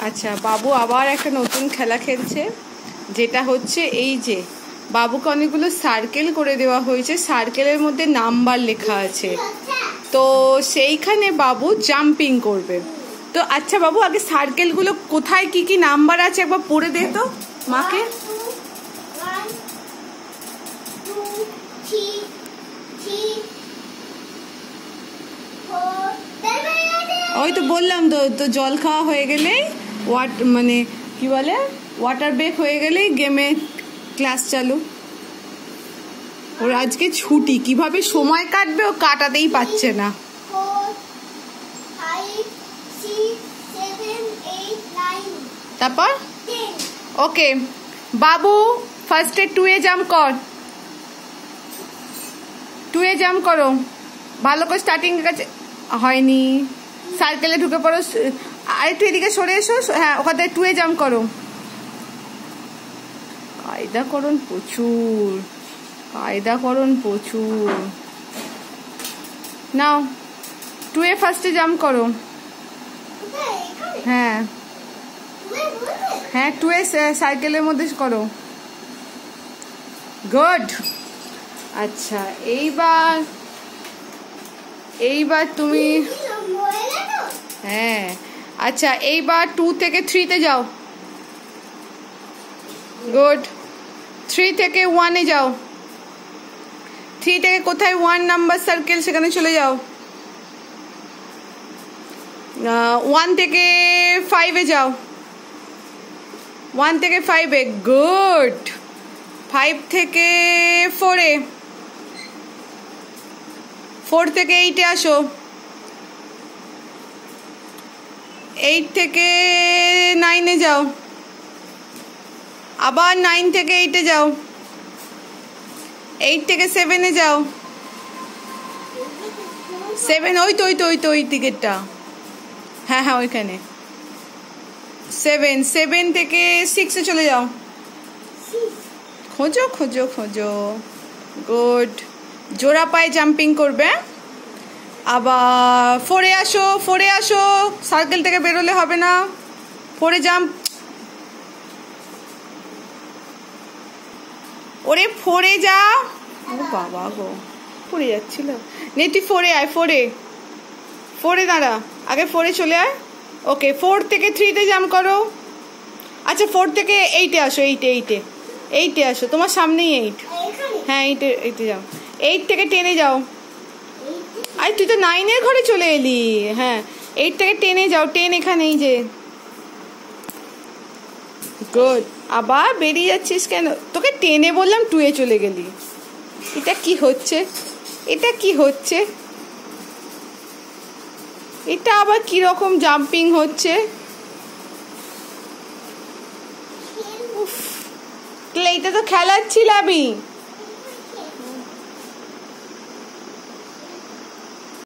আচ্ছা, বাবু আবার একটা নতুন খেলা খেলছে, যেটা হচ্ছে এই যে বাবুকে অনেকগুলো সার্কেল করে দেওয়া হয়েছে, সার্কেলের মধ্যে নাম্বার লেখা আছে, তো সেইখানে বাবু জাম্পিং করবে। তো আচ্ছা বাবু, আগে সার্কেলগুলো কোথায় কি কি নাম্বার আছে একবার পড়ে দে তো মাকে। ওই তো বললাম তো জল খাওয়া হয়ে গেলেই মানে কি বলে ওয়াটার ব্রেক হয়ে গেলেই গেমে ক্লাস চালু। ওর আজকে ছুটি, কিভাবে সময় কাটবে ও কাটাতেই পারছে না। তারপর ওকে বাবু ফার্স্টে 2 এ জাম্প কর, 2 এ জাম্প করো, ভালো করে স্টার্টিং কাছে হয়নি, সার্কেলে ঢুকে পড়ো, আরেকটু এদিকে সরে এসো, হ্যাঁ ওখানে 2 এ জাম্প করো। কায়দাকরণ প্রচুর, কায়দাকরণ প্রচুর। নাও 2 এ ফার্স্টে জাম্প করো। হ্যাঁ হ্যাঁ 2 এ সাইকেলের মধ্যে করো। গুড। আচ্ছা এইবার তুমি, হ্যাঁ আচ্ছা এইবার 2 থেকে 3 তে যাও। গুড। 3 থেকে 1 এ যাও। 3 থেকে কোথায় 1 নাম্বার সার্কেল, সেখানে চলে যাও। 1 থেকে 5 এ যাও। 1 থেকে 5 এ। গুড। 5 থেকে 4 এ। 4 থেকে 8 এ আসো। 8 থেকে 9 এ যাও। আবার 9 থেকে 8 এ যাও। 8 থেকে 7 এ যাও। 7 ওই তো ওই দিকেরটা, হ্যাঁ হ্যাঁ ওইখানে। 7 থেকে 6 এ চলে যাও। খোঁজো খোঁজো খোঁজো। গুড। জোড়া পায়ে জাম্পিং করবে। আবার 4 এ আসো, 4 এ আসো, সার্কেল থেকে বেরোলে হবে না। 4 এ জাম্প। ওরে 4 এ যা। ও বাবা গো, পড়ে যাচ্ছিল। নে তুই 4 এ আয়, 4 এ দাঁড়া, আগে 4 এ চলে আয়। ওকে 4 থেকে 3 তে জাম্প করো। আচ্ছা 4 থেকে 8 এ আসো। 8 এ আসো, তোমার সামনেই 8। হ্যাঁ 8 এ যাও। 8 থেকে 10 এ যাও। আরে তুই তো 9 এর ঘরে চলে এলি। হ্যাঁ 8 থেকে 10 এ যাও। 10 এখানেই যে। গুড। আবার বেরিয়ে যাচ্ছিস কেন? তোকে 10 এ বললাম, 2 এ চলে গেলি। এটা কি হচ্ছে? এটা আবার কি রকম জাম্পিং হচ্ছে? এটা তো খেলাচ্ছিলামই।